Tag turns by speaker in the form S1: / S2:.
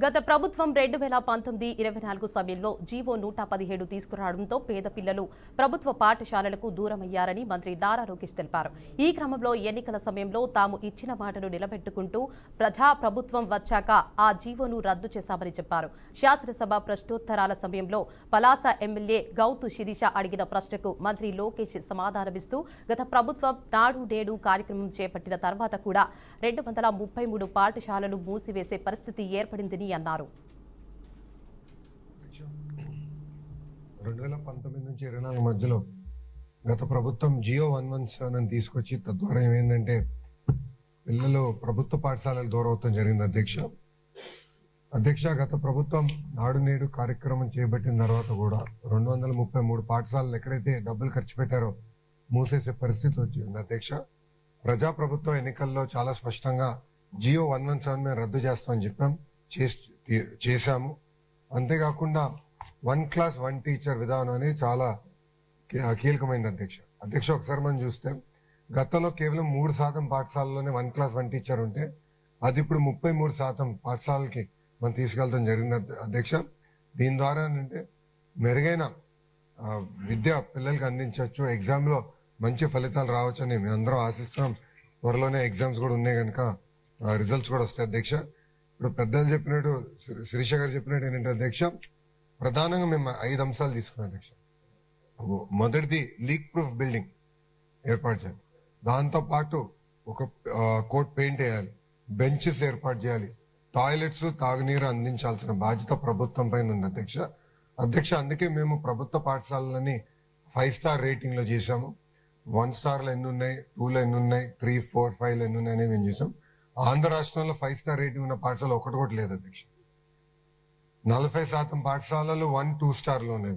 S1: గత ప్రభుత్వం 2019-24 సమయంలో జీవో 117 తీసుకురావడంతో పేద పిల్లలు ప్రభుత్వ పాఠశాలలకు దూరమయ్యారని మంత్రి నారా లోకేష్ తెలిపారు. ఈ క్రమంలో ఎన్నికల సమయంలో తాము ఇచ్చిన మాటను నిలబెట్టుకుంటూ ప్రభుత్వం వచ్చాక ఆ జీవోను రద్దు చేశామని చెప్పారు. శాసనసభ ప్రశ్నోత్తరాల సమయంలో పలాస ఎమ్మెల్యే గౌతు శిరీష అడిగిన ప్రశ్నకు మంత్రి లోకేష్ సమాధానమిస్తూ గత ప్రభుత్వం నాడు నేడు కార్యక్రమం చేపట్టిన తర్వాత కూడా 233 పాఠశాలలు మూసివేసే పరిస్థితి ఏర్పడిందని అన్నారు.
S2: 2019 నుంచి 24 మధ్యలో గత ప్రభుత్వం జియో 117 తీసుకొచ్చి తద్వారా ఏమైందంటే పిల్లలు ప్రభుత్వ పాఠశాలలు దూరం అవుతాం జరిగింది. అధ్యక్ష గత ప్రభుత్వం నాడు నేడు కార్యక్రమం చేపట్టిన తర్వాత కూడా 233 పాఠశాలలు ఎక్కడైతే డబ్బులు ఖర్చు పెట్టారో మూసేసే పరిస్థితి వచ్చింది. అధ్యక్ష ప్రజాప్రభుత్వ ఎన్నికల్లో చాలా స్పష్టంగా జియో 117 మేము రద్దు చేస్తామని చెప్పాం, చేశాము. అంతేకాకుండా 1 క్లాస్ 1 టీచర్ విధానం అనేది చాలా కీలకమైనది. అధ్యక్ష ఒకసారి మనం చూస్తే గతంలో కేవలం 3% పాఠశాలలోనే 1 క్లాస్ 1 టీచర్ ఉంటే అది ఇప్పుడు 33% పాఠశాలకి మనం తీసుకెళ్తాం జరిగింది. అధ్యక్ష దీని ద్వారా ఏంటంటే మెరుగైన విద్య పిల్లలకి అందించవచ్చు, ఎగ్జామ్లో మంచి ఫలితాలు రావచ్చు అని మేము అందరం ఆశిస్తున్నాం. త్వరలోనే ఎగ్జామ్స్ కూడా ఉన్నాయి కనుక రిజల్ట్స్ కూడా వస్తాయి. అధ్యక్ష ఇప్పుడు పెద్దలు చెప్పినట్టు శిరీష గారు చెప్పినట్టు ఏంటంటే అధ్యక్ష ప్రధానంగా మేము 5 అంశాలు తీసుకున్నాం. అధ్యక్ష మొదటిది లీక్ ప్రూఫ్ బిల్డింగ్ ఏర్పాటు చేయాలి, దాంతో పాటు ఒక కోట్ పెయింట్ వేయాలి, బెంచెస్ ఏర్పాటు చేయాలి, టాయిలెట్స్ తాగునీరు అందించాల్సిన బాధ్యత ప్రభుత్వం పైన ఉంది. అధ్యక్ష అందుకే మేము ప్రభుత్వ పాఠశాలలని 5 స్టార్ రేటింగ్ లో చేసాము. 1 స్టార్లు ఎన్ని ఉన్నాయి, 2లో ఎన్ని ఉన్నాయి, 3, 4, 5 ఎన్ని ఉన్నాయి మేము చేసాం. ఆంధ్ర రాష్ట్రంలో 5 స్టార్ రేటింగ్ ఉన్న పాఠశాల ఒకటి కూడా లేదు. అధ్యక్ష 40% పాఠశాలలు 1, 2 స్టార్లు ఉన్నాయి.